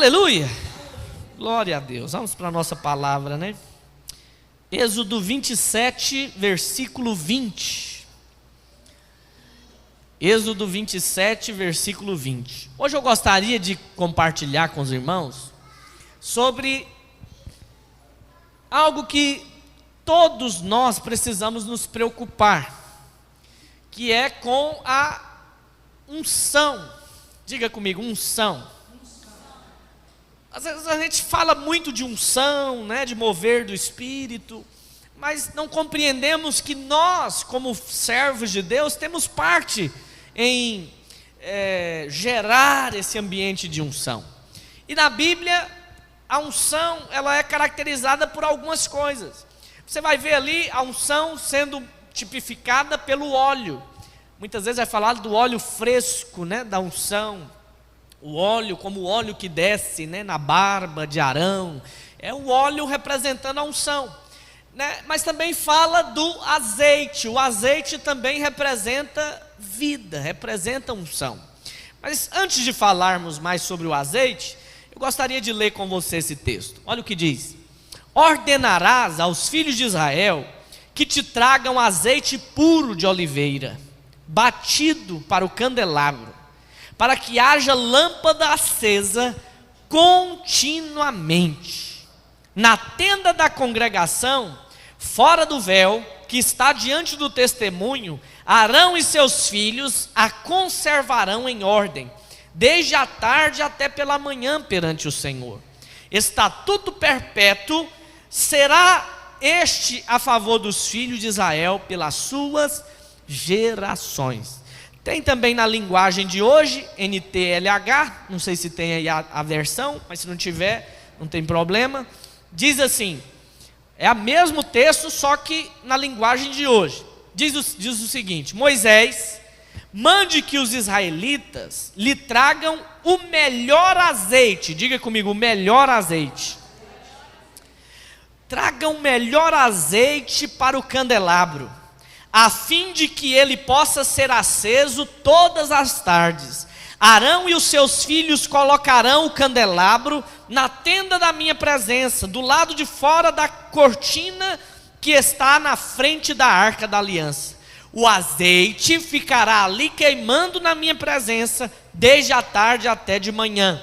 Aleluia! Glória a Deus. Vamos para a nossa palavra, né? Êxodo 27, versículo 20. Êxodo 27, versículo 20. Hoje eu gostaria de compartilhar com os irmãos sobre algo que todos nós precisamos nos preocupar, que é com a unção. Diga comigo, unção. Às vezes a gente fala muito de unção, né, de mover do Espírito, mas não compreendemos que nós, como servos de Deus, temos parte em gerar esse ambiente de unção. E na Bíblia, a unção, ela é caracterizada por algumas coisas. Você vai ver ali a unção sendo tipificada pelo óleo. Muitas vezes é falado do óleo fresco, né, da unção. O óleo, como o óleo que desce, né, na barba de Arão, é o óleo representando a unção, né? Mas também fala do azeite. O azeite também representa vida, representa unção. Mas antes de falarmos mais sobre o azeite, eu gostaria de ler com você esse texto. Olha o que diz: ordenarás aos filhos de Israel que te tragam azeite puro de oliveira, batido para o candelabro, para que haja lâmpada acesa continuamente. Na tenda da congregação, fora do véu, que está diante do testemunho, Arão e seus filhos a conservarão em ordem, desde a tarde até pela manhã perante o Senhor. Estatuto perpétuo será este a favor dos filhos de Israel pelas suas gerações. Tem também na linguagem de hoje, NTLH, não sei se tem aí a versão, mas se não tiver, não tem problema. Diz assim, é o mesmo texto, só que na linguagem de hoje. Diz o seguinte: Moisés, mande que os israelitas lhe tragam o melhor azeite. Diga comigo, o melhor azeite. Tragam o melhor azeite para o candelabro, a fim de que ele possa ser aceso todas as tardes. Arão e os seus filhos colocarão o candelabro na tenda da minha presença, do lado de fora da cortina que está na frente da arca da aliança. O azeite ficará ali queimando na minha presença, desde a tarde até de manhã.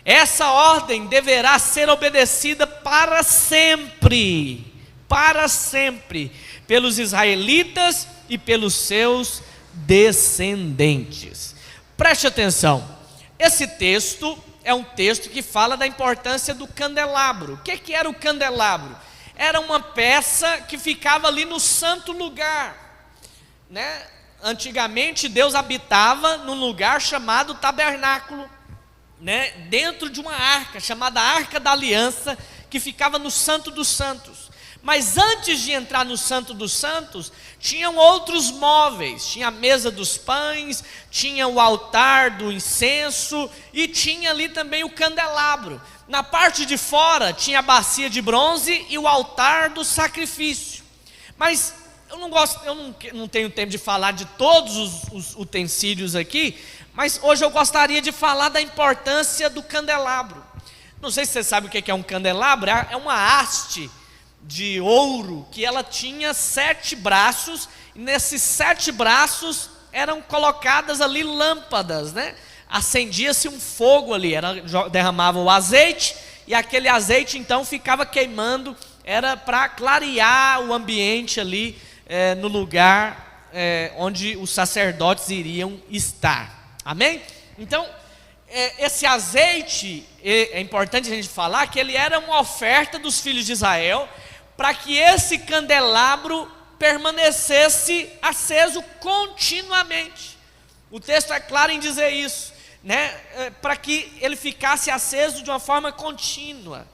Essa ordem deverá ser obedecida para sempre, pelos israelitas e pelos seus descendentes. Preste atenção, esse texto é um texto que fala da importância do candelabro. O que era o candelabro? Era uma peça que ficava ali no santo lugar, né? Antigamente Deus habitava num lugar chamado tabernáculo, né? Dentro de uma arca chamada Arca da Aliança, que ficava no Santo dos Santos. Mas antes de entrar no Santo dos Santos, tinham outros móveis. Tinha a mesa dos pães, tinha o altar do incenso e tinha ali também o candelabro. Na parte de fora tinha a bacia de bronze e o altar do sacrifício. Mas eu não tenho tempo de falar de todos os utensílios aqui, mas hoje eu gostaria de falar da importância do candelabro. Não sei se você sabe o que é um candelabro. É uma haste de ouro, que ela tinha 7 braços, e nesses 7 braços eram colocadas ali lâmpadas, né? Acendia-se um fogo ali, derramava o azeite, e aquele azeite então ficava queimando, era para clarear o ambiente ali, no lugar onde os sacerdotes iriam estar, amém? Então, esse azeite, é importante a gente falar que ele era uma oferta dos filhos de Israel, para que esse candelabro permanecesse aceso continuamente. O texto é claro em dizer isso, né? Para que ele ficasse aceso de uma forma contínua.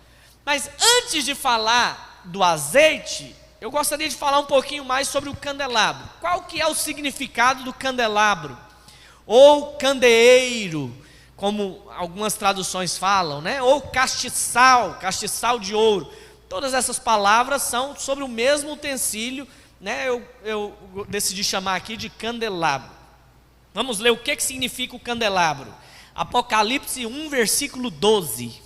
Mas antes de falar do azeite, eu gostaria de falar um pouquinho mais sobre o candelabro. Qual que é o significado do candelabro? Ou candeeiro, como algumas traduções falam, né? Ou castiçal de ouro. Todas essas palavras são sobre o mesmo utensílio, né? Eu decidi chamar aqui de candelabro. Vamos ler o que significa o candelabro. Apocalipse 1, versículo 12.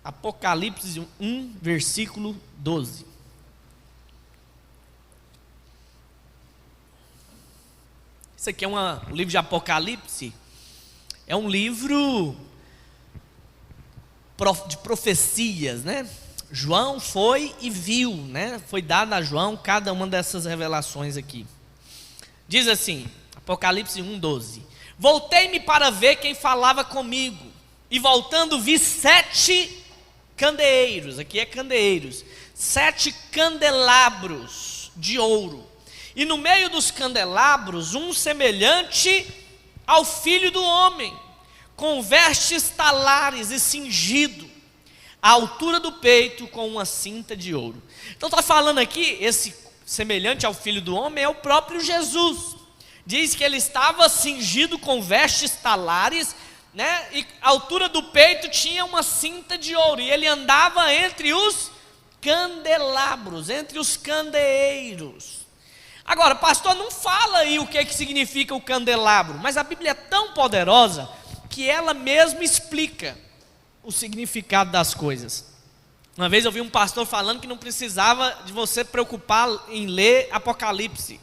Apocalipse 1, versículo 12. Isso aqui é o livro de Apocalipse. É um livro de profecias, né? João foi e viu, né? Foi dado a João cada uma dessas revelações aqui. Diz assim, Apocalipse 1, 12. Voltei-me para ver quem falava comigo, e voltando vi 7 candeeiros, aqui é candeeiros, 7 candelabros de ouro, e no meio dos candelabros um semelhante ao Filho do Homem, com vestes talares e cingido, à altura do peito com uma cinta de ouro. Então está falando aqui, esse semelhante ao Filho do Homem é o próprio Jesus. Diz que ele estava cingido com vestes talares, né? E à altura do peito tinha uma cinta de ouro, e ele andava entre os candelabros, entre os candeeiros. Agora, pastor, não fala aí o que significa o candelabro, mas a Bíblia é tão poderosa que ela mesma explica o significado das coisas. Uma vez eu vi um pastor falando que não precisava de você preocupar em ler Apocalipse,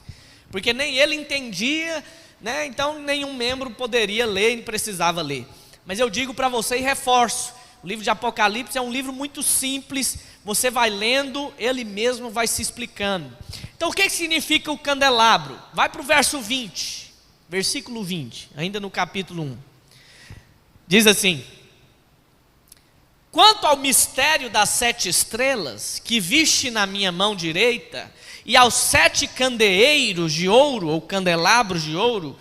porque nem ele entendia, né? Então nenhum membro poderia ler e precisava ler. Mas eu digo para você e reforço, o livro de Apocalipse é um livro muito simples, você vai lendo, ele mesmo vai se explicando. Então o que significa o candelabro? Vai para o verso 20, versículo 20, ainda no capítulo 1. Diz assim: quanto ao mistério das 7 estrelas, que viste na minha mão direita, e aos 7 candeeiros de ouro, ou candelabros de ouro,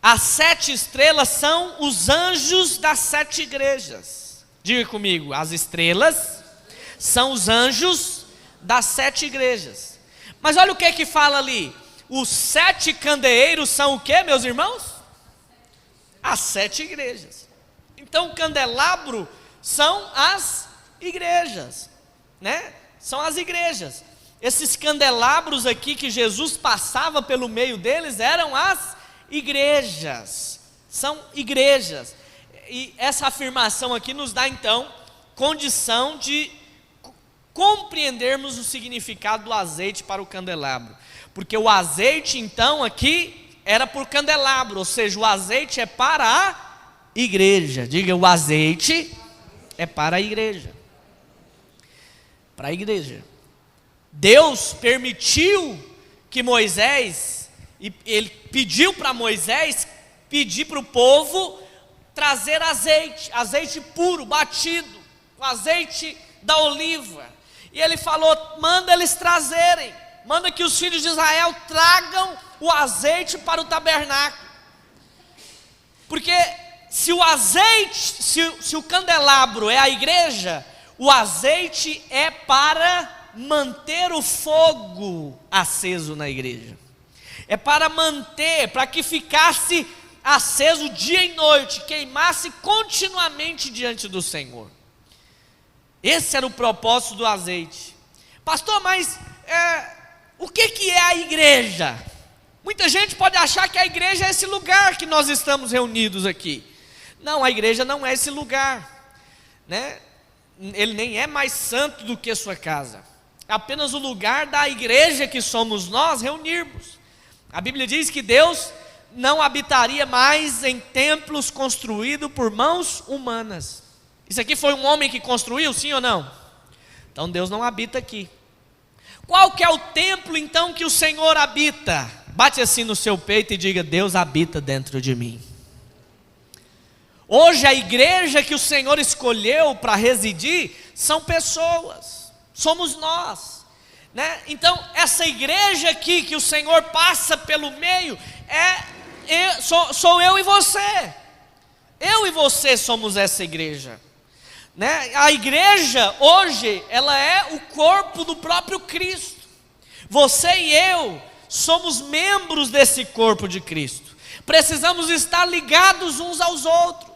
as 7 estrelas são os anjos das 7 igrejas. Diga comigo, as estrelas são os anjos das 7 igrejas. Mas olha o que fala ali, os 7 candeeiros são o que, meus irmãos? As 7 igrejas. Então o candelabro são as igrejas, né? São as igrejas. Esses candelabros aqui que Jesus passava pelo meio deles eram as igrejas. São igrejas. E essa afirmação aqui nos dá então condição de compreendermos o significado do azeite para o candelabro. Porque o azeite então aqui era por candelabro, ou seja, o azeite é para a igreja. Diga, o azeite é para a igreja. Para a igreja. Deus permitiu que Moisés, ele pediu para Moisés pedir para o povo trazer azeite puro, batido, o azeite da oliva. E ele falou, manda eles trazerem, manda que os filhos de Israel tragam o azeite para o tabernáculo. Porque se o azeite, se o candelabro é a igreja, o azeite é para manter o fogo aceso na igreja. É para manter, para que ficasse aceso dia e noite, queimasse continuamente diante do Senhor. Esse era o propósito do azeite. Pastor, mas o que é a igreja? Muita gente pode achar que a igreja é esse lugar que nós estamos reunidos aqui. Não, a igreja não é esse lugar, né? Ele nem é mais santo do que a sua casa. É apenas o lugar da igreja que somos nós reunirmos. A Bíblia diz que Deus não habitaria mais em templos construídos por mãos humanas. Isso aqui foi um homem que construiu, sim ou não? Então Deus não habita aqui. Qual que é o templo então que o Senhor habita? Bate assim no seu peito e diga, Deus habita dentro de mim. Hoje a igreja que o Senhor escolheu para residir são pessoas, somos nós, né? Então essa igreja aqui que o Senhor passa pelo meio sou eu e você. Eu e você somos essa igreja, né? A igreja hoje ela é o corpo do próprio Cristo. Você e eu somos membros desse corpo de Cristo. Precisamos estar ligados uns aos outros.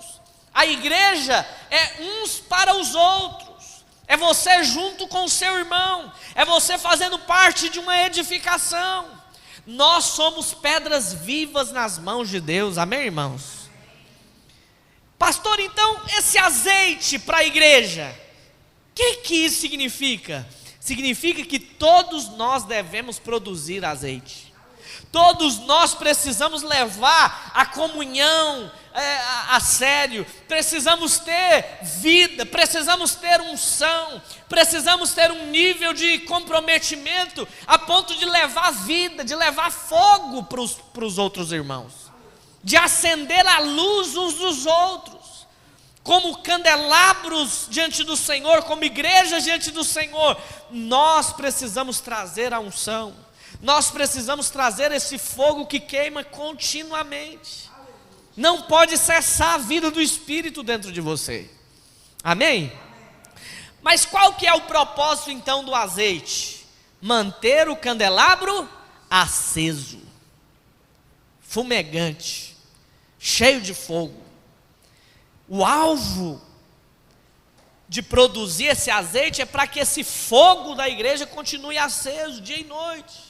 A igreja é uns para os outros, é você junto com o seu irmão, é você fazendo parte de uma edificação. Nós somos pedras vivas nas mãos de Deus, amém, irmãos? Pastor, então esse azeite para a igreja que isso significa? Significa que todos nós devemos produzir azeite. Todos nós precisamos levar a comunhão a sério, precisamos ter vida, precisamos ter unção, precisamos ter um nível de comprometimento a ponto de levar vida, de levar fogo para os outros irmãos, de acender a luz uns dos outros, como candelabros diante do Senhor, como igrejas diante do Senhor. Nós precisamos trazer a unção, nós precisamos trazer esse fogo que queima continuamente. Não pode cessar a vida do Espírito dentro de você. Amém? Mas qual que é o propósito então do azeite? Manter o candelabro aceso, fumegante, cheio de fogo. O alvo de produzir esse azeite é para que esse fogo da igreja continue aceso dia e noite.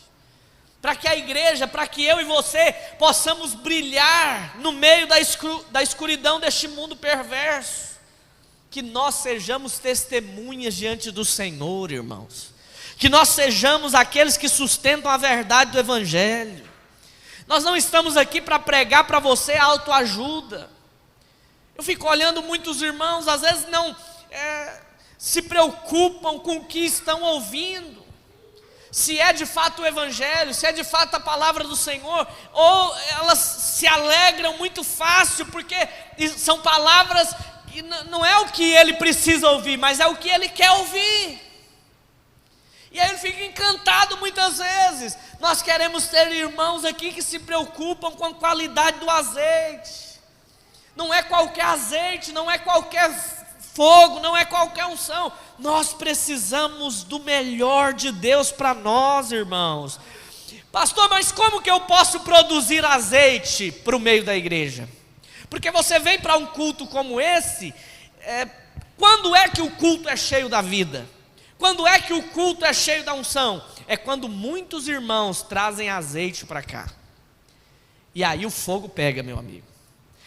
Para que a igreja, para que eu e você possamos brilhar no meio da escuridão deste mundo perverso. Que nós sejamos testemunhas diante do Senhor, irmãos. Que nós sejamos aqueles que sustentam a verdade do Evangelho. Nós não estamos aqui para pregar para você autoajuda. Eu fico olhando muitos irmãos, às vezes não se preocupam com o que estão ouvindo. Se é de fato o Evangelho, se é de fato a palavra do Senhor, ou elas se alegram muito fácil, porque são palavras que não é o que ele precisa ouvir, mas é o que ele quer ouvir. E aí ele fica encantado muitas vezes. Nós queremos ter irmãos aqui que se preocupam com a qualidade do azeite. Não é qualquer azeite, não é qualquer fogo, não é qualquer unção. Nós precisamos do melhor de Deus para nós, irmãos. Pastor, mas como que eu posso produzir azeite para o meio da igreja? Porque você vem para um culto como esse, quando é que o culto é cheio da vida? Quando é que o culto é cheio da unção? É quando muitos irmãos trazem azeite para cá. E aí o fogo pega, meu amigo.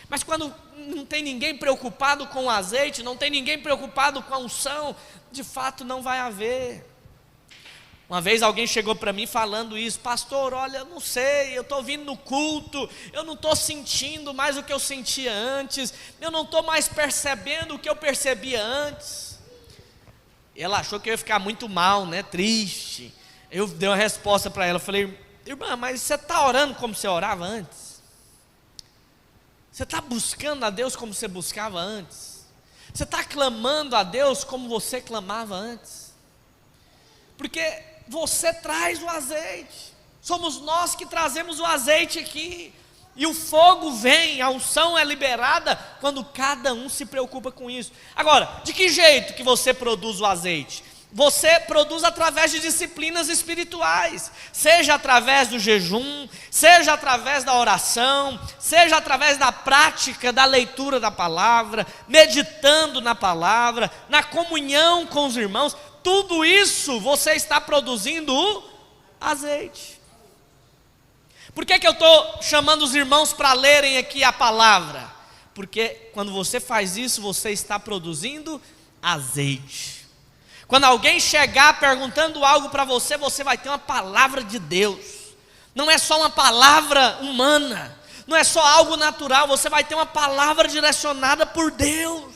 Mas quando não tem ninguém preocupado com o azeite, não tem ninguém preocupado com a unção, de fato não vai haver. Uma vez alguém chegou para mim falando isso: pastor, olha, eu não sei, eu estou vindo no culto, eu não estou sentindo mais o que eu sentia antes, eu não estou mais percebendo o que eu percebia antes. Ela achou que eu ia ficar muito mal, né, triste. Eu dei uma resposta para ela, falei: irmã, mas você está orando como você orava antes? Você está buscando a Deus como você buscava antes? Você está clamando a Deus como você clamava antes? Porque você traz o azeite, somos nós que trazemos o azeite aqui, e o fogo vem, a unção é liberada quando cada um se preocupa com isso. Agora, de que jeito que você produz o azeite? Você produz através de disciplinas espirituais, seja através do jejum, seja através da oração, seja através da prática da leitura da palavra, meditando na palavra, na comunhão com os irmãos. Tudo isso você está produzindo o azeite. Por que eu estou chamando os irmãos para lerem aqui a palavra? Porque quando você faz isso, você está produzindo azeite. Quando alguém chegar perguntando algo para você, você vai ter uma palavra de Deus. Não é só uma palavra humana, não é só algo natural, você vai ter uma palavra direcionada por Deus,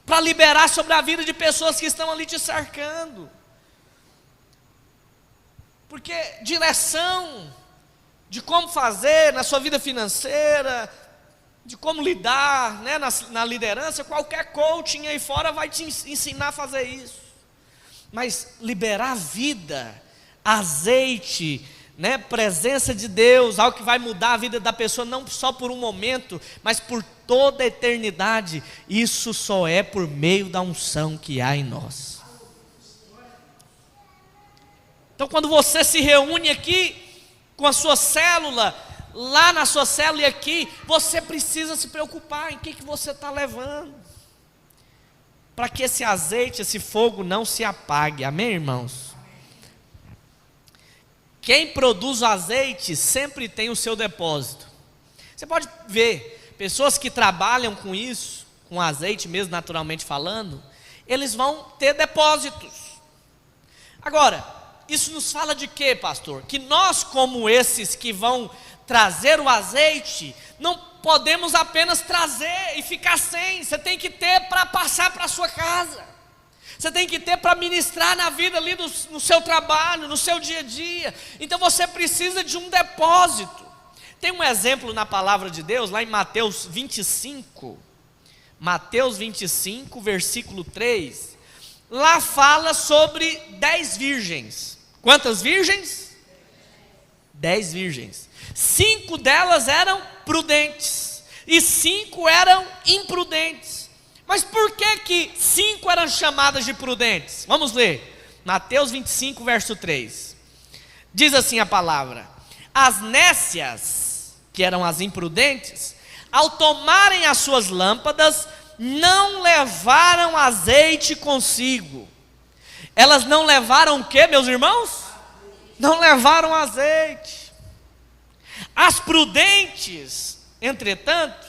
para liberar sobre a vida de pessoas que estão ali te cercando. Porque direção de como fazer na sua vida financeira, de como lidar, né, na liderança, qualquer coaching aí fora vai te ensinar a fazer isso. Mas liberar vida, azeite, né, presença de Deus, algo que vai mudar a vida da pessoa, não só por um momento, mas por toda a eternidade, isso só é por meio da unção que há em nós. Então quando você se reúne aqui com a sua célula, lá na sua célula e aqui, você precisa se preocupar em que você está levando, para que esse azeite, esse fogo não se apague. Amém, irmãos? Quem produz o azeite sempre tem o seu depósito. Você pode ver pessoas que trabalham com isso, com azeite mesmo, naturalmente falando, eles vão ter depósitos. Agora, isso nos fala de quê, pastor? Que nós, como esses que vão trazer o azeite, não podemos apenas trazer e ficar sem. Você tem que ter para passar para a sua casa. Você tem que ter para ministrar na vida ali no seu trabalho, no seu dia a dia. Então você precisa de um depósito. Tem um exemplo na palavra de Deus, lá em Mateus 25. Mateus 25, versículo 3. Lá fala sobre 10 virgens. Quantas virgens? 10 virgens. 5 delas eram prudentes e 5 eram imprudentes. Mas por que 5 eram chamadas de prudentes? Vamos ler. Mateus 25, verso 3. Diz assim a palavra: as nécias, que eram as imprudentes, ao tomarem as suas lâmpadas, não levaram azeite consigo. Elas não levaram o que, meus irmãos? Não levaram azeite. As prudentes, entretanto,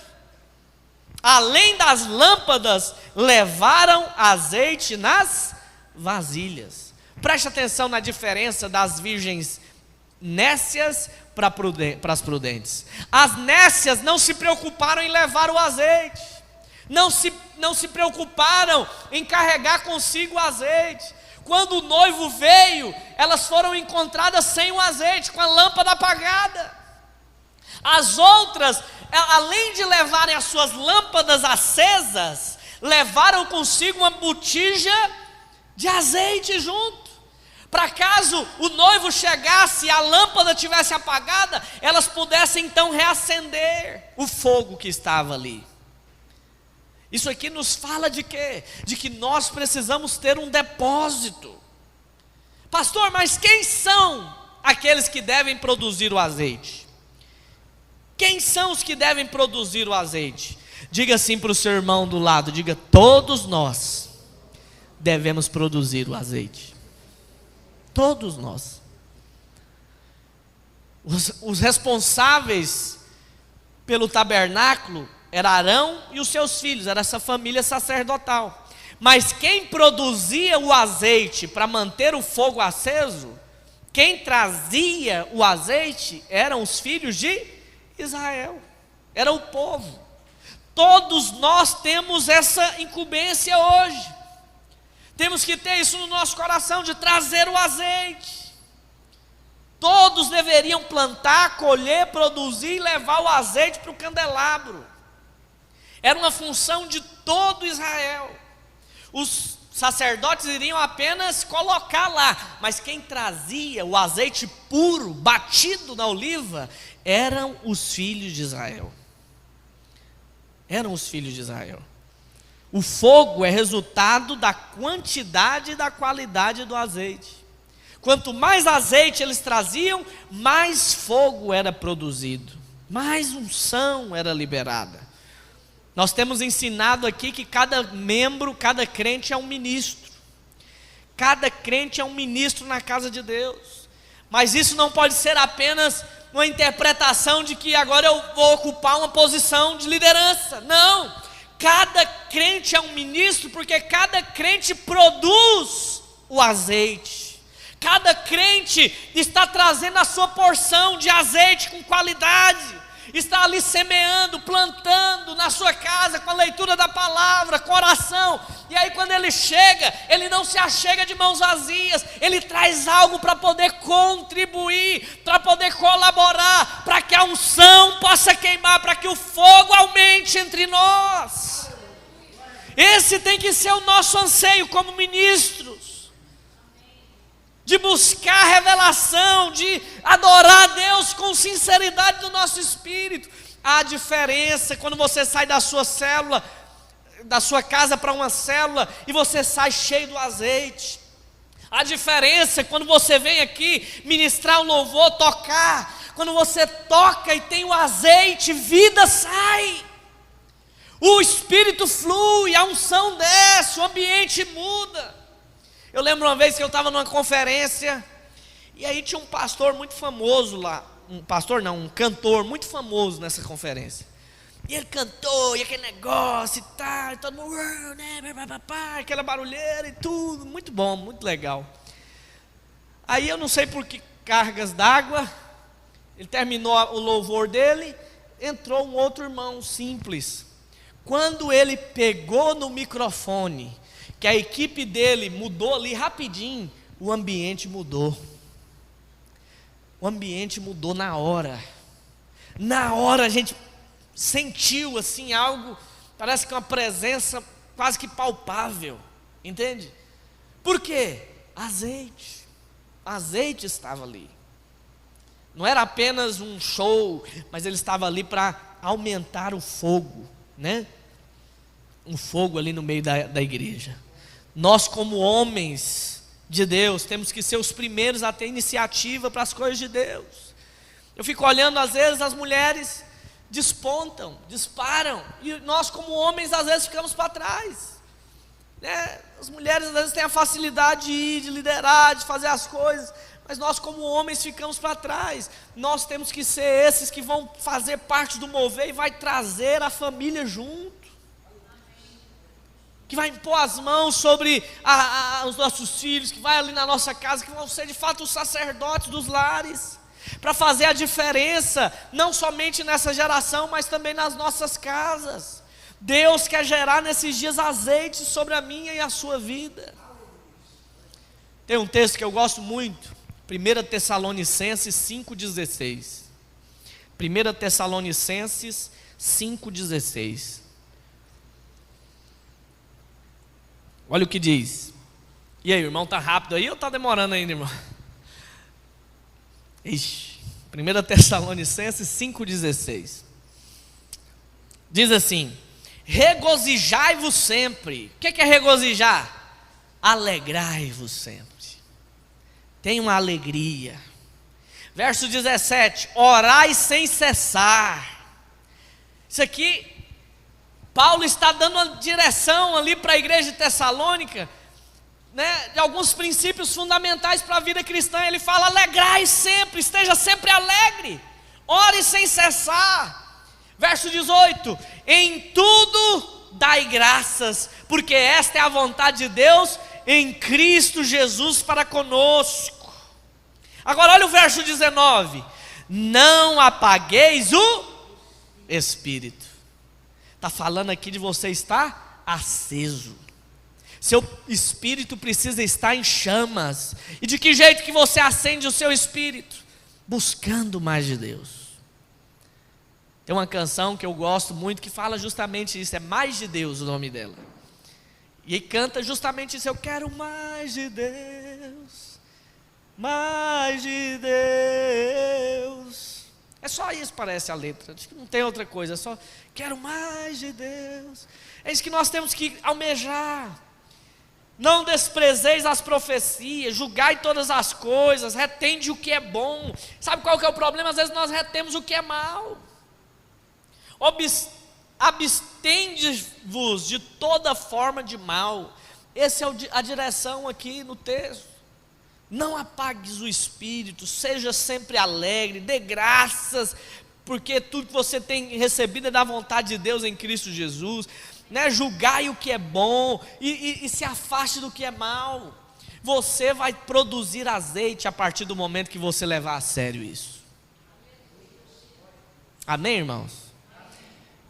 além das lâmpadas, levaram azeite nas vasilhas. Preste atenção na diferença das virgens nécias para as prudentes. As nécias não se preocuparam em levar o azeite, não se preocuparam em carregar consigo o azeite. Quando o noivo veio, elas foram encontradas sem o azeite, com a lâmpada apagada. As outras, além de levarem as suas lâmpadas acesas, levaram consigo uma botija de azeite junto. Para caso o noivo chegasse e a lâmpada tivesse apagada, elas pudessem então reacender o fogo que estava ali. Isso aqui nos fala de quê? De que nós precisamos ter um depósito. Pastor, mas quem são aqueles que devem produzir o azeite? Quem são os que devem produzir o azeite? Diga assim para o seu irmão do lado, diga: todos nós devemos produzir o azeite. Todos nós. Os responsáveis pelo tabernáculo era Arão e os seus filhos, era essa família sacerdotal. Mas quem produzia o azeite para manter o fogo aceso, quem trazia o azeite eram os filhos de Israel, era o povo. Todos nós temos essa incumbência hoje. Temos que ter isso no nosso coração, de trazer o azeite. Todos deveriam plantar, colher, produzir e levar o azeite para o candelabro. Era uma função de todo Israel. Os sacerdotes iriam apenas colocar lá, mas quem trazia o azeite puro, batido na oliva, eram os filhos de Israel. Eram os filhos de Israel. O fogo é resultado da quantidade e da qualidade do azeite. Quanto mais azeite eles traziam, mais fogo era produzido, mais unção era liberada. Nós temos ensinado aqui que cada membro, cada crente é um ministro. Cada crente é um ministro na casa de Deus. Mas isso não pode ser apenas uma interpretação de que agora eu vou ocupar uma posição de liderança. Não, cada crente é um ministro, porque cada crente produz o azeite. Cada crente está trazendo a sua porção de azeite com qualidade. Está ali semeando, plantando na sua casa, com a leitura da palavra, com oração. E aí quando ele chega, ele não se achega de mãos vazias. Ele traz algo para poder contribuir, para poder colaborar, para que a unção possa queimar, para que o fogo aumente entre nós. Esse tem que ser o nosso anseio como ministros. De buscar revelação, de adorar a Deus com sinceridade do nosso espírito. Há diferença quando você sai da sua célula, da sua casa para uma célula, e você sai cheio do azeite. Há diferença quando você vem aqui ministrar um louvor, tocar. Quando você toca e tem o azeite, vida sai. O espírito flui, a unção desce, o ambiente muda. Eu lembro uma vez que eu estava numa conferência, e aí tinha um pastor muito famoso lá, um cantor muito famoso nessa conferência. E ele cantou, e aquele negócio e tal, e todo mundo, né, aquela barulheira e tudo, muito bom, muito legal. Aí eu não sei por que cargas d'água, ele terminou o louvor dele, entrou um outro irmão simples. Quando ele pegou no microfone, que a equipe dele mudou ali rapidinho, o ambiente mudou. O ambiente mudou na hora. Na hora a gente sentiu assim algo, parece que uma presença quase que palpável, entende? Por quê? Azeite estava ali. Não era apenas um show, mas ele estava ali para aumentar o fogo, né? Um fogo ali no meio da igreja. Nós, como homens de Deus, temos que ser os primeiros a ter iniciativa para as coisas de Deus. Eu fico olhando, às vezes, as mulheres despontam, disparam, e nós, como homens, às vezes ficamos para trás, né? As mulheres, às vezes, têm a facilidade de ir, de liderar, de fazer as coisas, mas nós, como homens, ficamos para trás. Nós temos que ser esses que vão fazer parte do mover e vai trazer a família junto, que vai impor as mãos sobre os nossos filhos, que vai ali na nossa casa, que vão ser de fato os sacerdotes dos lares, para fazer a diferença, não somente nessa geração, mas também nas nossas casas. Deus quer gerar nesses dias azeite sobre a minha e a sua vida. Tem um texto que eu gosto muito, 1 Tessalonicenses 5,16. 1 Tessalonicenses 5,16. Olha o que diz. E aí, o irmão está rápido aí ou está demorando ainda, irmão? Ixi, 1 Tessalonicenses 5,16. Diz assim: regozijai-vos sempre. O que é regozijar? Alegrai-vos sempre. Tenha uma alegria. Verso 17: orai sem cessar. Isso aqui, Paulo está dando uma direção ali para a igreja de Tessalônica, né, de alguns princípios fundamentais para a vida cristã. Ele fala: alegrai sempre, esteja sempre alegre, ore sem cessar. Verso 18: em tudo dai graças, porque esta é a vontade de Deus em Cristo Jesus para conosco. Agora olha o verso 19: não apagueis o Espírito. Está falando aqui de você estar aceso. Seu espírito precisa estar em chamas. E de que jeito que você acende o seu espírito? Buscando mais de Deus. Tem uma canção que eu gosto muito que fala justamente isso, é Mais de Deus o nome dela. E canta justamente isso: eu quero mais de Deus, mais de Deus. É só isso, parece a letra, acho que não tem outra coisa, é só quero mais de Deus. É isso que nós temos que almejar. Não desprezeis as profecias, julgai todas as coisas, retende o que é bom. Sabe qual que é o problema? Às vezes nós retemos o que é mal. Abstende-vos de toda forma de mal. Essa é a direção aqui no texto. Não apagues o espírito, seja sempre alegre, dê graças, porque tudo que você tem recebido é da vontade de Deus em Cristo Jesus, né? Julgai o que é bom e se afaste do que é mal. Você vai produzir azeite a partir do momento que você levar a sério isso. Amém, irmãos?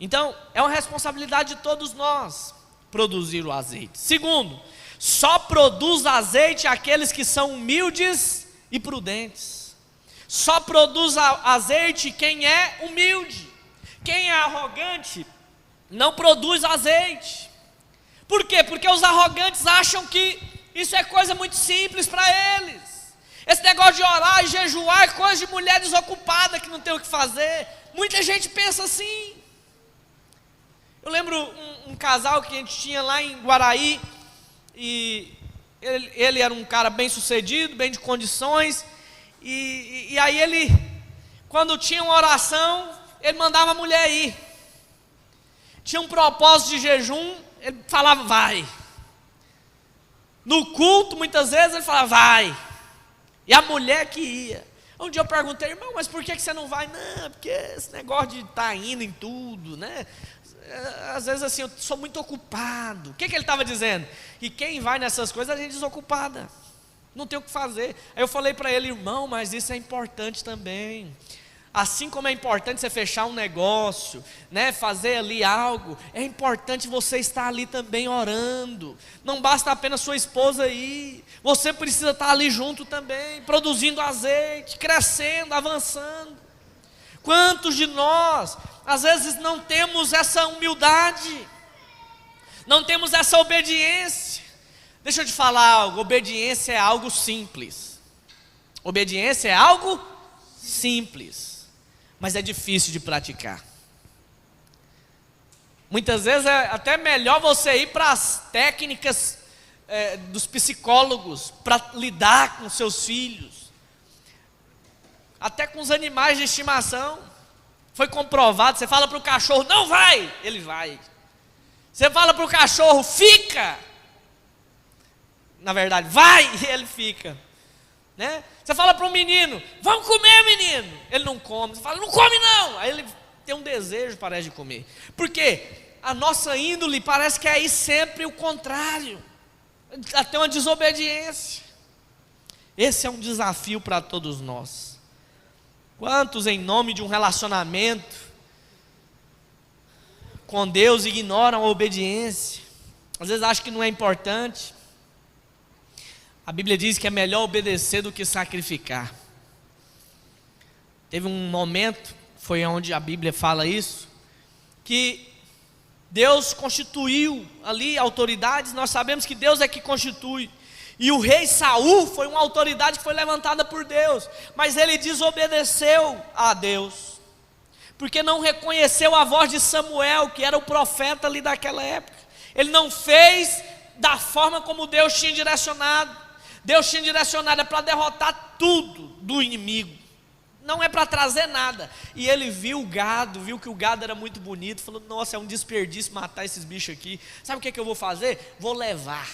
Então, é uma responsabilidade de todos nós produzir o azeite. Segundo, só produz azeite aqueles que são humildes e prudentes. Só produz azeite quem é humilde. Quem é arrogante não produz azeite. Por quê? Porque os arrogantes acham que isso é coisa muito simples para eles. Esse negócio de orar e jejuar é coisa de mulher desocupada que não tem o que fazer. Muita gente pensa assim. Eu lembro um casal que a gente tinha lá em Guaraí, e ele era um cara bem sucedido, bem de condições, e aí ele, quando tinha uma oração, ele mandava a mulher ir. Tinha um propósito de jejum, ele falava vai. No culto, muitas vezes ele falava vai. E a mulher que ia. Um dia eu perguntei, irmão, mas por que você não vai? Não, porque esse negócio de estar indo em tudo, né? Às vezes assim, eu sou muito ocupado. O que ele estava dizendo? E quem vai nessas coisas, a gente é desocupada. Não tem o que fazer. Aí eu falei para ele, irmão, mas isso é importante também. Assim como é importante você fechar um negócio, né, fazer ali algo, é importante você estar ali também orando. Não basta apenas sua esposa ir, você precisa estar ali junto também, produzindo azeite, crescendo, avançando. Quantos de nós, às vezes não temos essa humildade, não temos essa obediência? Deixa eu te falar algo, obediência é algo simples. Obediência é algo simples. Mas é difícil de praticar. Muitas vezes é até melhor você ir para as técnicas dos psicólogos para lidar com seus filhos, até com os animais de estimação. Foi comprovado, você fala para o cachorro, não vai, ele vai. Você fala para o cachorro, fica, na verdade, vai, e ele fica. Né? Você fala para um menino, vamos comer, menino, ele não come. Você fala, não come não, aí ele tem um desejo, parece, de comer. Por quê? A nossa índole parece que é aí sempre o contrário, até uma desobediência. Esse é um desafio para todos nós. Quantos em nome de um relacionamento com Deus ignoram a obediência? Às vezes acham que não é importante. A Bíblia diz que é melhor obedecer do que sacrificar. Teve um momento, foi onde a Bíblia fala isso, que Deus constituiu ali autoridades. Nós sabemos que Deus é que constitui. E o rei Saul foi uma autoridade que foi levantada por Deus, mas ele desobedeceu a Deus, porque não reconheceu a voz de Samuel, que era o profeta ali daquela época. Ele não fez da forma como Deus tinha direcionado. Deus tinha direcionado para derrotar tudo do inimigo, não é para trazer nada. E ele viu o gado, viu que o gado era muito bonito, falou, nossa, é um desperdício matar esses bichos aqui. Sabe o que eu vou fazer? Vou levar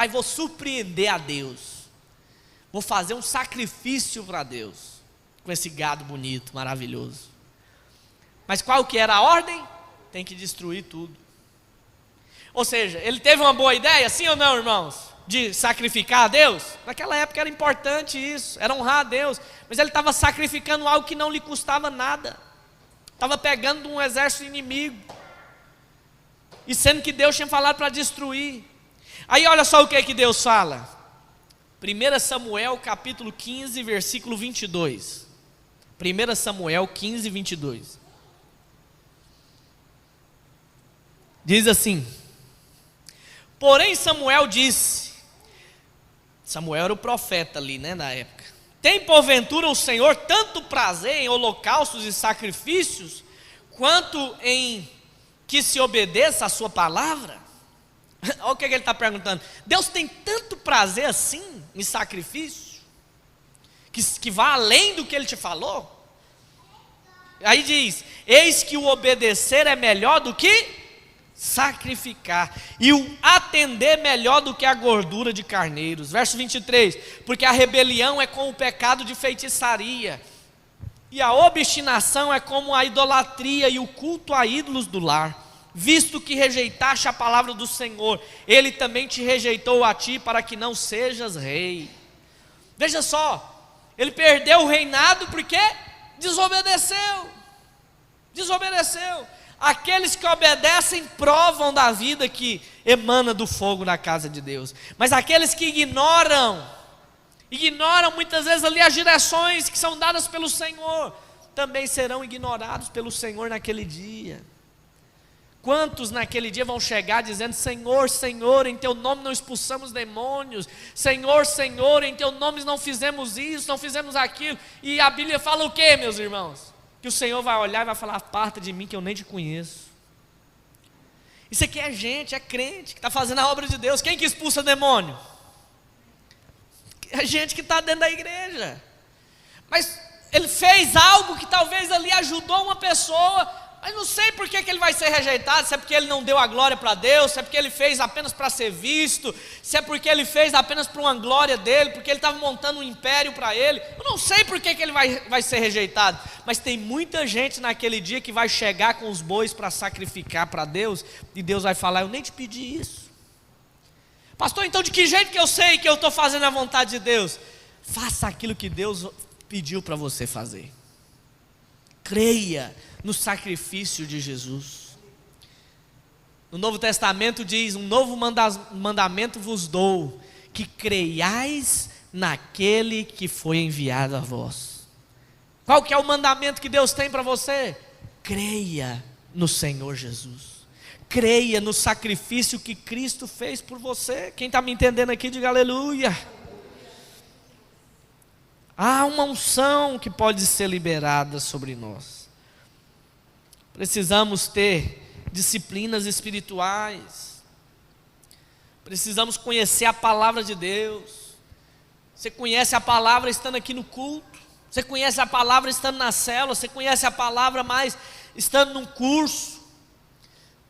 e vou surpreender a Deus. Vou fazer um sacrifício para Deus, com esse gado bonito, maravilhoso. Mas qual que era a ordem? Tem que destruir tudo. Ou seja, ele teve uma boa ideia, sim ou não, irmãos? De sacrificar a Deus? Naquela época era importante isso, era honrar a Deus. Mas ele estava sacrificando algo que não lhe custava nada. Estava pegando um exército inimigo, e sendo que Deus tinha falado para destruir. Aí olha só o que Deus fala. 1 Samuel capítulo 15, versículo 22. 1 Samuel 15, 22. Diz assim: porém Samuel disse, Samuel era o profeta ali, né, na época, tem porventura o Senhor tanto prazer em holocaustos e sacrifícios, quanto em que se obedeça a sua palavra? Olha o que ele está perguntando. Deus tem tanto prazer assim em sacrifício, que vá além do que ele te falou? Aí diz, eis que o obedecer é melhor do que sacrificar, e o atender melhor do que a gordura de carneiros. Verso 23, porque a rebelião é como o pecado de feitiçaria, e a obstinação é como a idolatria e o culto a ídolos do lar. Visto que rejeitaste a palavra do Senhor, Ele também te rejeitou a ti, para que não sejas rei. Veja só, ele perdeu o reinado porque desobedeceu. Aqueles que obedecem provam da vida que emana do fogo na casa de Deus. Mas aqueles que ignoram muitas vezes ali as direções que são dadas pelo Senhor, também serão ignorados pelo Senhor naquele dia. Quantos naquele dia vão chegar dizendo, Senhor, Senhor, em Teu nome não expulsamos demônios, Senhor, Senhor, em Teu nome não fizemos isso, não fizemos aquilo. E a Bíblia fala o que, meus irmãos? Que o Senhor vai olhar e vai falar, aparta de mim que eu nem te conheço. Isso aqui é gente, é crente que está fazendo a obra de Deus. Quem que expulsa demônio? É gente que está dentro da igreja. Mas ele fez algo que talvez ali ajudou uma pessoa, Mas não sei por que ele vai ser rejeitado, se é porque ele não deu a glória para Deus, se é porque ele fez apenas para ser visto, se é porque ele fez apenas para uma glória dele, porque ele estava montando um império para ele. Eu não sei por que ele vai ser rejeitado, mas tem muita gente naquele dia que vai chegar com os bois para sacrificar para Deus, e Deus vai falar: eu nem te pedi isso. Pastor, então de que jeito que eu sei que eu estou fazendo a vontade de Deus? Faça aquilo que Deus pediu para você fazer. Creia no sacrifício de Jesus. No Novo Testamento diz: um novo mandamento vos dou, que creiais naquele que foi enviado a vós. Qual que é o mandamento que Deus tem para você? Creia no Senhor Jesus. Creia no sacrifício que Cristo fez por você. Quem está me entendendo aqui, diga aleluia. Há uma unção que pode ser liberada sobre nós. Precisamos ter disciplinas espirituais. Precisamos conhecer a palavra de Deus. Você conhece a palavra estando aqui no culto. Você conhece a palavra estando na célula. Você conhece a palavra mais estando num curso.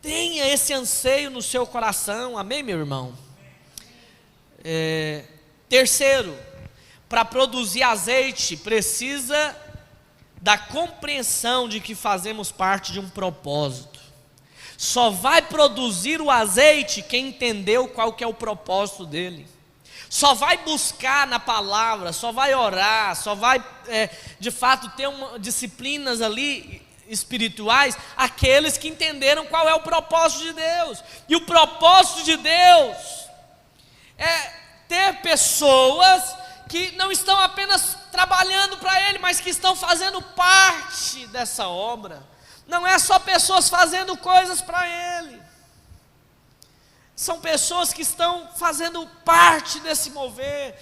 Tenha esse anseio no seu coração. Amém, meu irmão? Terceiro, para produzir azeite, precisa da compreensão de que fazemos parte de um propósito. Só vai produzir o azeite quem entendeu qual que é o propósito dele. Só vai buscar na palavra, só vai orar, só vai de fato ter disciplinas ali espirituais, aqueles que entenderam qual é o propósito de Deus. E o propósito de Deus é ter pessoas que não estão apenas trabalhando para Ele, mas que estão fazendo parte dessa obra. Não é só pessoas fazendo coisas para Ele, são pessoas que estão fazendo parte desse mover.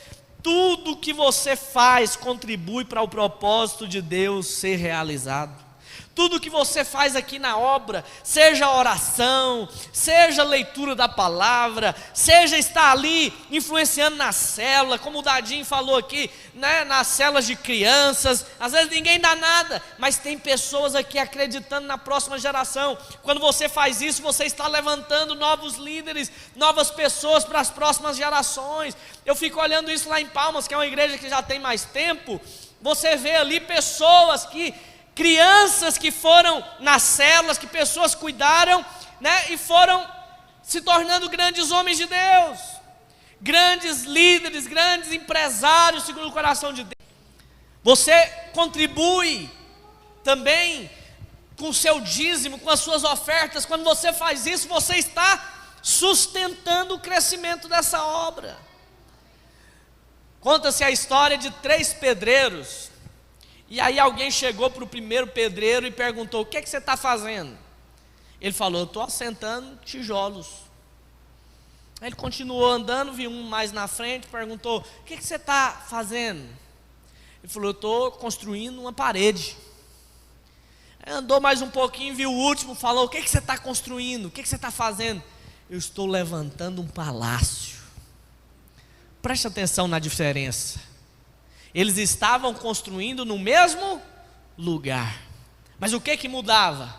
Tudo que você faz contribui para o propósito de Deus ser realizado. Tudo que você faz aqui na obra, seja oração, seja leitura da palavra, seja estar ali influenciando na célula, como o Dadinho falou aqui, né, nas células de crianças. Às vezes ninguém dá nada, mas tem pessoas aqui acreditando na próxima geração. Quando você faz isso, você está levantando novos líderes, novas pessoas para as próximas gerações. Eu fico olhando isso lá em Palmas, que é uma igreja que já tem mais tempo. Você vê ali pessoas crianças que foram nas células, que pessoas cuidaram, né, e foram se tornando grandes homens de Deus, grandes líderes, grandes empresários segundo o coração de Deus. Você contribui também com o seu dízimo, com as suas ofertas. Quando você faz isso, você está sustentando o crescimento dessa obra. Conta-se a história de 3 pedreiros. E aí alguém chegou para o primeiro pedreiro e perguntou: o que é que você está fazendo? Ele falou: eu estou assentando tijolos. Aí ele continuou andando, viu um mais na frente, perguntou: o que é que você está fazendo? Ele falou: eu estou construindo uma parede. Aí andou mais um pouquinho, viu o último, falou: o que é que você está construindo? O que é que você está fazendo? Eu estou levantando um palácio. Preste atenção na diferença. Eles estavam construindo no mesmo lugar, mas o que mudava?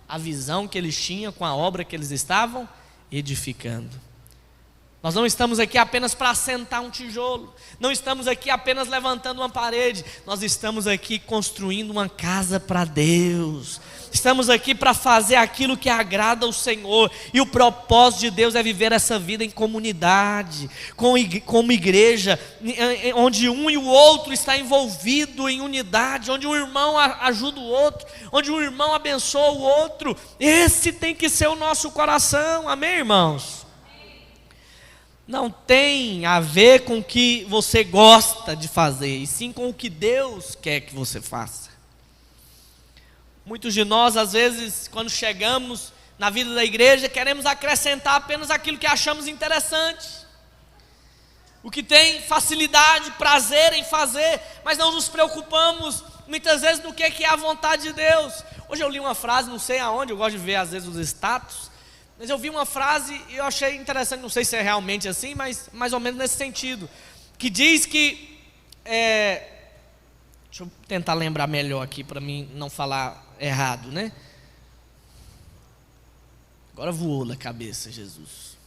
A visão que eles tinham com a obra que eles estavam edificando. Nós não estamos aqui apenas para assentar um tijolo, não estamos aqui apenas levantando uma parede, nós estamos aqui construindo uma casa para Deus. Estamos aqui para fazer aquilo que agrada ao Senhor. E o propósito de Deus é viver essa vida em comunidade, como igreja, onde um e o outro está envolvido em unidade, onde um irmão ajuda o outro, onde um irmão abençoa o outro. Esse tem que ser o nosso coração, amém, irmãos? Não tem a ver com o que você gosta de fazer, e sim com o que Deus quer que você faça. Muitos de nós, às vezes, quando chegamos na vida da igreja, queremos acrescentar apenas aquilo que achamos interessante, o que tem facilidade, prazer em fazer, mas não nos preocupamos muitas vezes no que é a vontade de Deus. Hoje eu li uma frase, não sei aonde, eu gosto de ver às vezes os status, mas eu vi uma frase e eu achei interessante, não sei se é realmente assim, mas mais ou menos nesse sentido, que diz que, deixa eu tentar lembrar melhor aqui para mim não falar errado, né? Agora voou na cabeça, Jesus.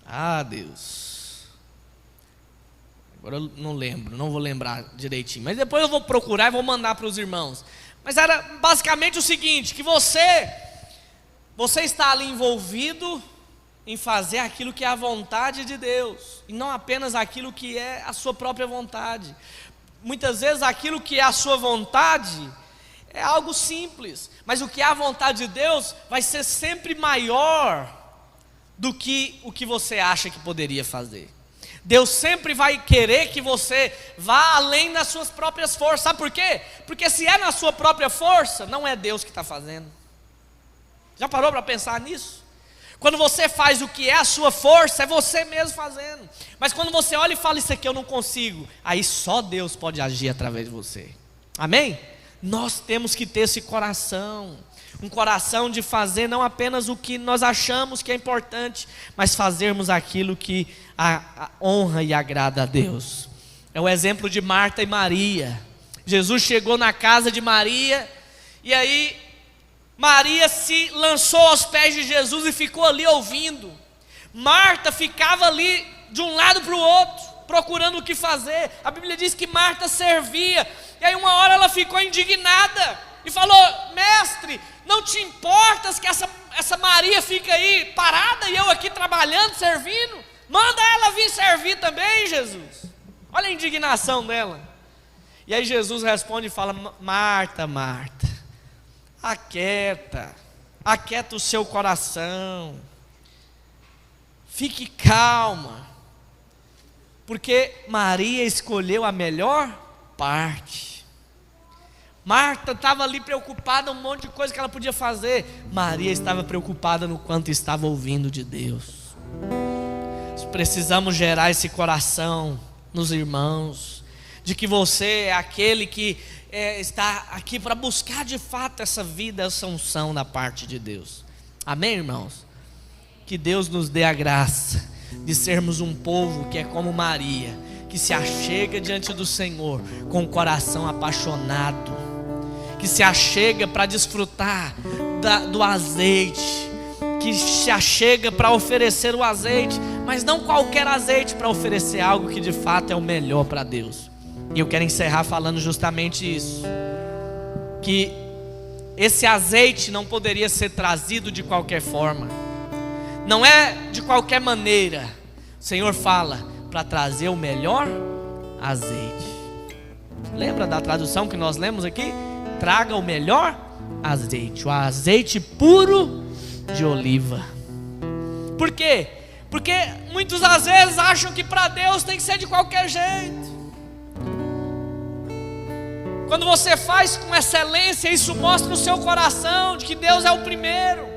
Ah, Deus. Agora eu não lembro, não vou lembrar direitinho. Mas depois eu vou procurar e vou mandar para os irmãos. Mas era basicamente o seguinte, que você está ali envolvido em fazer aquilo que é a vontade de Deus. E não apenas aquilo que é a sua própria vontade. Muitas vezes aquilo que é a sua vontade é algo simples. Mas o que é a vontade de Deus vai ser sempre maior do que o que você acha que poderia fazer. Deus sempre vai querer que você vá além das suas próprias forças. Sabe por quê? Porque se é na sua própria força, não é Deus que está fazendo. Já parou para pensar nisso? Quando você faz o que é a sua força, é você mesmo fazendo. Mas quando você olha e fala, isso aqui eu não consigo, aí só Deus pode agir através de você. Amém? Nós temos que ter esse coração. Um coração de fazer não apenas o que nós achamos que é importante, mas fazermos aquilo que a honra e agrada a Deus. É o exemplo de Marta e Maria. Jesus chegou na casa de Maria, e aí Maria se lançou aos pés de Jesus e ficou ali ouvindo. Marta ficava ali de um lado para o outro, procurando o que fazer. A Bíblia diz que Marta servia, e aí uma hora ela ficou indignada e falou: mestre, não te importas que essa Maria fica aí parada e eu aqui trabalhando, servindo? Manda ela vir servir também, Jesus. Olha a indignação dela. E aí Jesus responde e fala: Marta, Marta, aquieta o seu coração, fique calma, porque Maria escolheu a melhor parte. Marta estava ali preocupada, um monte de coisa que ela podia fazer. Maria estava preocupada no quanto estava ouvindo de Deus. Nós precisamos gerar esse coração nos irmãos, de que você é aquele que está aqui para buscar de fato essa vida, essa unção da parte de Deus. Amém, irmãos? Que Deus nos dê a graça de sermos um povo que é como Maria, que se achega diante do Senhor com o coração apaixonado, que se achega para desfrutar do azeite, que se achega para oferecer o azeite, mas não qualquer azeite, para oferecer algo que de fato é o melhor para Deus. E eu quero encerrar falando justamente isso, que esse azeite não poderia ser trazido de qualquer forma, não é de qualquer maneira. O Senhor fala para trazer o melhor azeite. Lembra da tradução que nós lemos aqui? Traga o melhor azeite, o azeite puro de oliva. Por quê? Porque muitos às vezes acham que para Deus tem que ser de qualquer jeito. Quando você faz com excelência, isso mostra no seu coração de que Deus é o primeiro.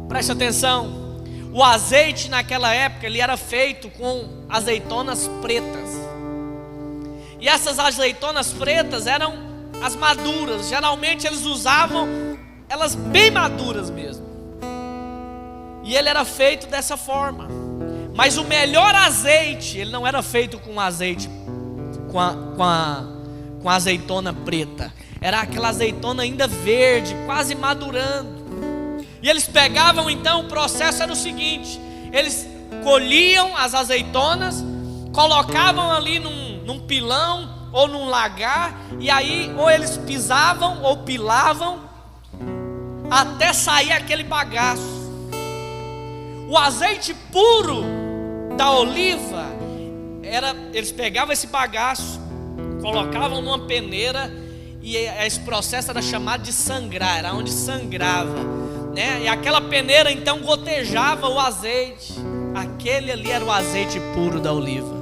Preste atenção, o azeite naquela época ele era feito com azeitonas pretas. E essas azeitonas pretas eram as maduras. Geralmente eles usavam elas bem maduras mesmo. E ele era feito dessa forma. Mas o melhor azeite, ele não era feito com azeite com azeitona preta. Era aquela azeitona ainda verde, quase madurando. E eles pegavam, então, o processo era o seguinte: eles colhiam as azeitonas, colocavam ali num pilão ou num lagar, e aí ou eles pisavam ou pilavam até sair aquele bagaço. O azeite puro da oliva eles pegavam esse bagaço, colocavam numa peneira, e esse processo era chamado de sangrar, era onde sangrava, né? E aquela peneira então gotejava o azeite. Aquele ali era o azeite puro da oliva.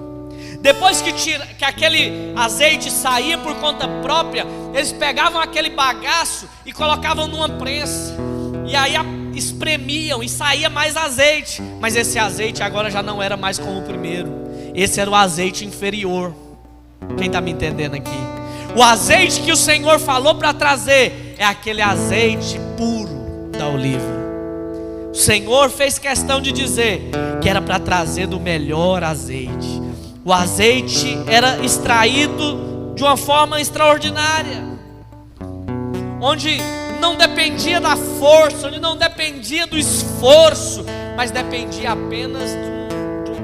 Depois que aquele azeite saía por conta própria, eles pegavam aquele bagaço e colocavam numa prensa, e aí espremiam e saía mais azeite. Mas esse azeite agora já não era mais como o primeiro. Esse era o azeite inferior. Quem está me entendendo aqui? O azeite que o Senhor falou para trazer é aquele azeite puro da oliva. O Senhor fez questão de dizer que era para trazer do melhor azeite. O azeite era extraído de uma forma extraordinária. onde não dependia da força, onde não dependia do esforço, mas dependia apenas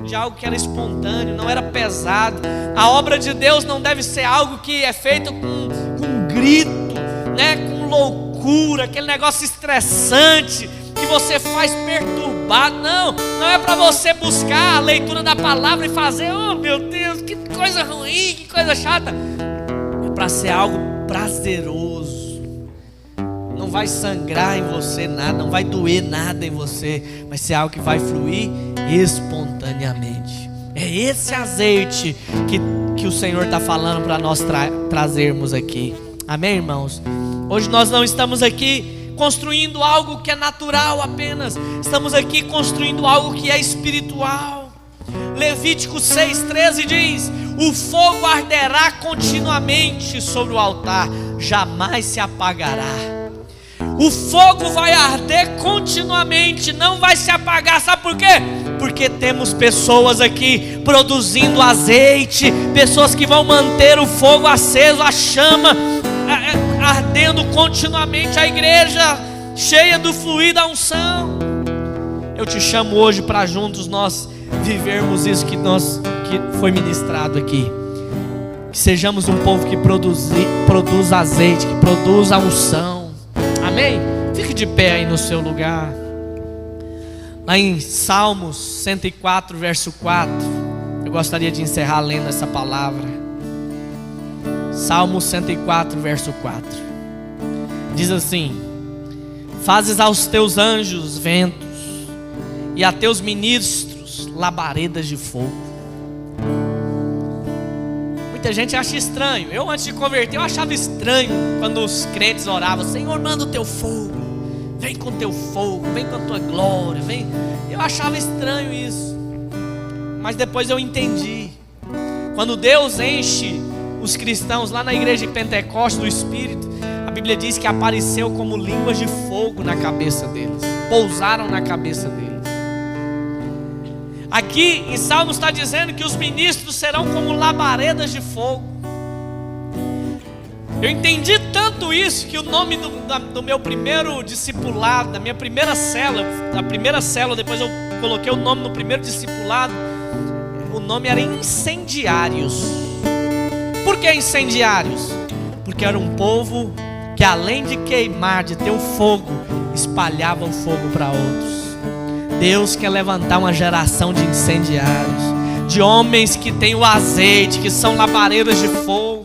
de algo que era espontâneo, não era pesado. A obra de Deus não deve ser algo que é feito com grito, né, com loucura, aquele negócio estressante que você faz perturbado. Não é para você buscar a leitura da palavra e fazer, oh meu Deus, que coisa ruim, que coisa chata. É para ser algo prazeroso. Não vai sangrar em você nada, não vai doer nada em você, vai ser algo que vai fluir espontaneamente. É esse azeite que o Senhor está falando para nós trazermos aqui. Amém, irmãos? Hoje nós não estamos aqui construindo algo que é natural apenas, estamos aqui construindo algo que é espiritual. Levítico 6,13 diz: o fogo arderá continuamente sobre o altar, jamais se apagará. O fogo vai arder continuamente, não vai se apagar. Sabe por quê? Porque temos pessoas aqui produzindo azeite, pessoas que vão manter o fogo aceso, a chama ardendo continuamente, a igreja cheia do fluir da unção. Eu te chamo hoje para juntos nós vivermos isso que foi ministrado aqui. Que sejamos um povo que produz azeite, que produz a unção. Amém? Fique de pé aí no seu lugar. Lá em Salmos 104, verso 4, eu gostaria de encerrar lendo essa palavra. Salmo 104, verso 4, diz assim: fazes aos teus anjos ventos, e a teus ministros labaredas de fogo. Muita gente acha estranho. Eu, antes de converter, eu achava estranho quando os crentes oravam: Senhor, manda o teu fogo, vem com o teu fogo, vem com a tua glória, vem. Eu achava estranho isso, mas depois eu entendi. Quando Deus enche os cristãos lá na igreja de Pentecostes do Espírito, a Bíblia diz que apareceu como línguas de fogo na cabeça deles, pousaram na cabeça deles. Aqui em Salmos está dizendo que os ministros serão como labaredas de fogo. Eu entendi tanto isso que o nome do meu primeiro discipulado, da minha primeira célula, depois eu coloquei o nome no primeiro discipulado, o nome era Incendiários. Por que incendiários? Porque era um povo que, além de queimar, de ter o fogo, espalhava o fogo para outros. Deus quer levantar uma geração de incendiários, de homens que têm o azeite, que são labaredas de fogo.